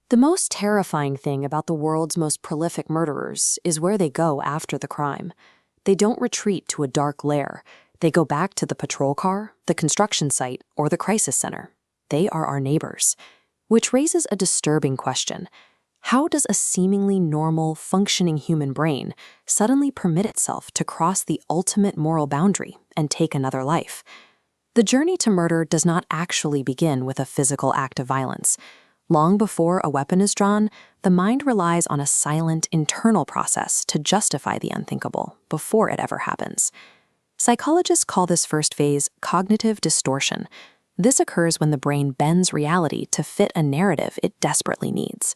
The most terrifying thing about the world's most prolific murderers is where they go after the crime. They don't retreat to a dark lair. They go back to the patrol car, the construction site, or the crisis center. They are our neighbors. Which raises a disturbing question. How does a seemingly normal, functioning human brain suddenly permit itself to cross the ultimate moral boundary and take another life? The journey to murder does not actually begin with a physical act of violence. Long before a weapon is drawn, the mind relies on a silent, internal process to justify the unthinkable before it ever happens. Psychologists call this first phase cognitive distortion. This occurs when the brain bends reality to fit a narrative it desperately needs.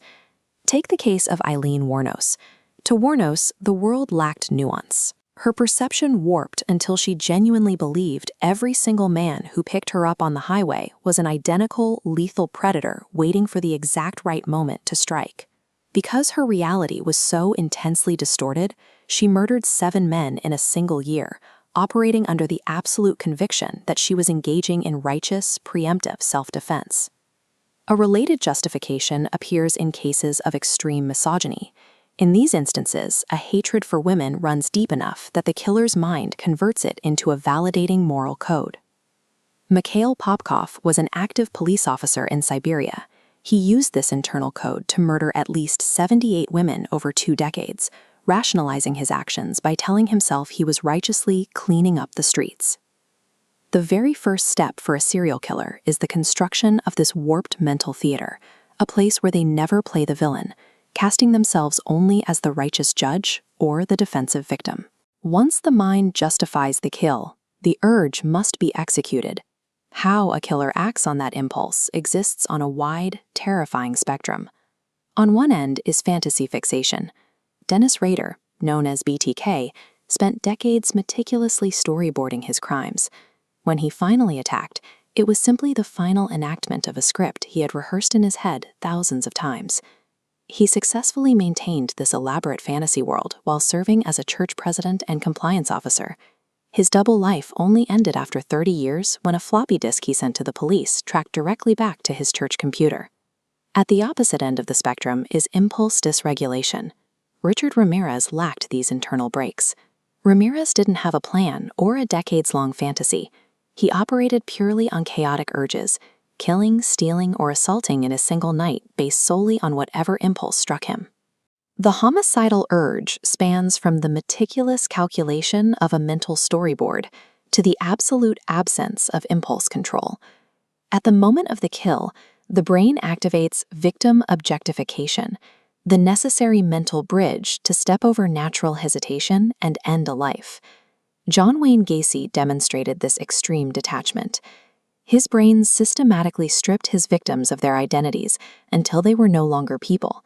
Take the case of Eileen Wuornos. To Wuornos, the world lacked nuance. Her perception warped until she genuinely believed every single man who picked her up on the highway was an identical, lethal predator waiting for the exact right moment to strike. Because her reality was so intensely distorted, she murdered 7 men in a single year, operating under the absolute conviction that she was engaging in righteous, preemptive self-defense. A related justification appears in cases of extreme misogyny. In these instances, a hatred for women runs deep enough that the killer's mind converts it into a validating moral code. Mikhail Popkov was an active police officer in Siberia. He used this internal code to murder at least 78 women over 2 decades, rationalizing his actions by telling himself he was righteously cleaning up the streets. The very first step for a serial killer is the construction of this warped mental theater, a place where they never play the villain, casting themselves only as the righteous judge or the defensive victim. Once the mind justifies the kill, the urge must be executed. How a killer acts on that impulse exists on a wide, terrifying spectrum. On one end is fantasy fixation. Dennis Rader, known as BTK, spent decades meticulously storyboarding his crimes. When he finally attacked, it was simply the final enactment of a script he had rehearsed in his head thousands of times. He successfully maintained this elaborate fantasy world while serving as a church president and compliance officer. His double life only ended after 30 years when a floppy disk he sent to the police tracked directly back to his church computer. At the opposite end of the spectrum is impulse dysregulation. Richard Ramirez lacked these internal breaks. Ramirez didn't have a plan or a decades-long fantasy. He operated purely on chaotic urges, killing, stealing, or assaulting in a single night based solely on whatever impulse struck him. The homicidal urge spans from the meticulous calculation of a mental storyboard to the absolute absence of impulse control. At the moment of the kill, the brain activates victim objectification, the necessary mental bridge to step over natural hesitation and end a life. John Wayne Gacy demonstrated this extreme detachment. His brain systematically stripped his victims of their identities until they were no longer people.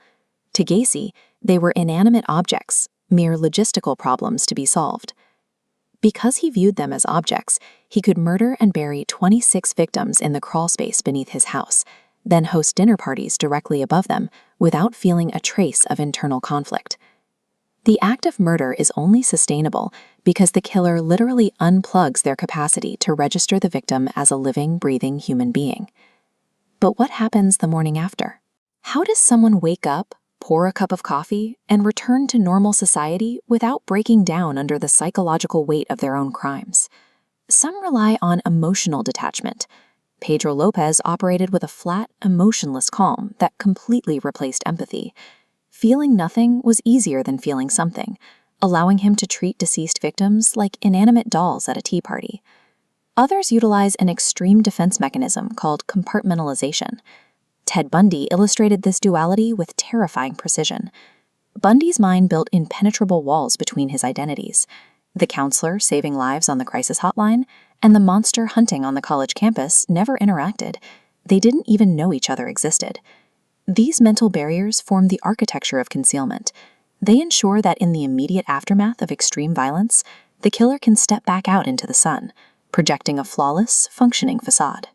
To Gacy, they were inanimate objects, mere logistical problems to be solved. Because he viewed them as objects, he could murder and bury 26 victims in the crawlspace beneath his house, then host dinner parties directly above them without feeling a trace of internal conflict. The act of murder is only sustainable because the killer literally unplugs their capacity to register the victim as a living, breathing human being. But what happens the morning after? How does someone wake up, pour a cup of coffee, and return to normal society without breaking down under the psychological weight of their own crimes? Some rely on emotional detachment. Pedro Lopez operated with a flat, emotionless calm that completely replaced empathy. Feeling nothing was easier than feeling something, allowing him to treat deceased victims like inanimate dolls at a tea party. Others utilize an extreme defense mechanism called compartmentalization. Ted Bundy illustrated this duality with terrifying precision. Bundy's mind built impenetrable walls between his identities. The counselor saving lives on the crisis hotline and the monster hunting on the college campus never interacted. They didn't even know each other existed. These mental barriers form the architecture of concealment. They ensure that in the immediate aftermath of extreme violence, the killer can step back out into the sun, projecting a flawless, functioning facade.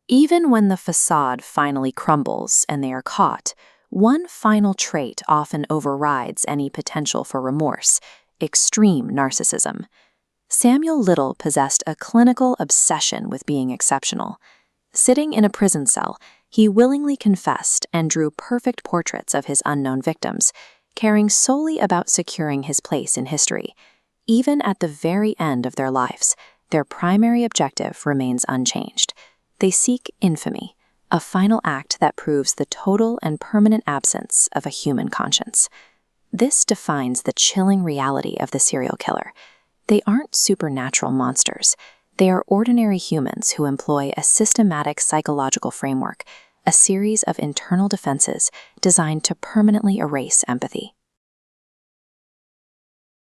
Even when the facade finally crumbles and they are caught, one final trait often overrides any potential for remorse: extreme narcissism. Samuel Little possessed a clinical obsession with being exceptional. Sitting in a prison cell, He willingly confessed and drew perfect portraits of his unknown victims, caring solely about securing his place in history. Even at the very end of their lives, their primary objective remains unchanged. They seek infamy, a final act that proves the total and permanent absence of a human conscience. This defines the chilling reality of the serial killer. They aren't supernatural monsters. They are ordinary humans who employ a systematic psychological framework, a series of internal defenses designed to permanently erase empathy.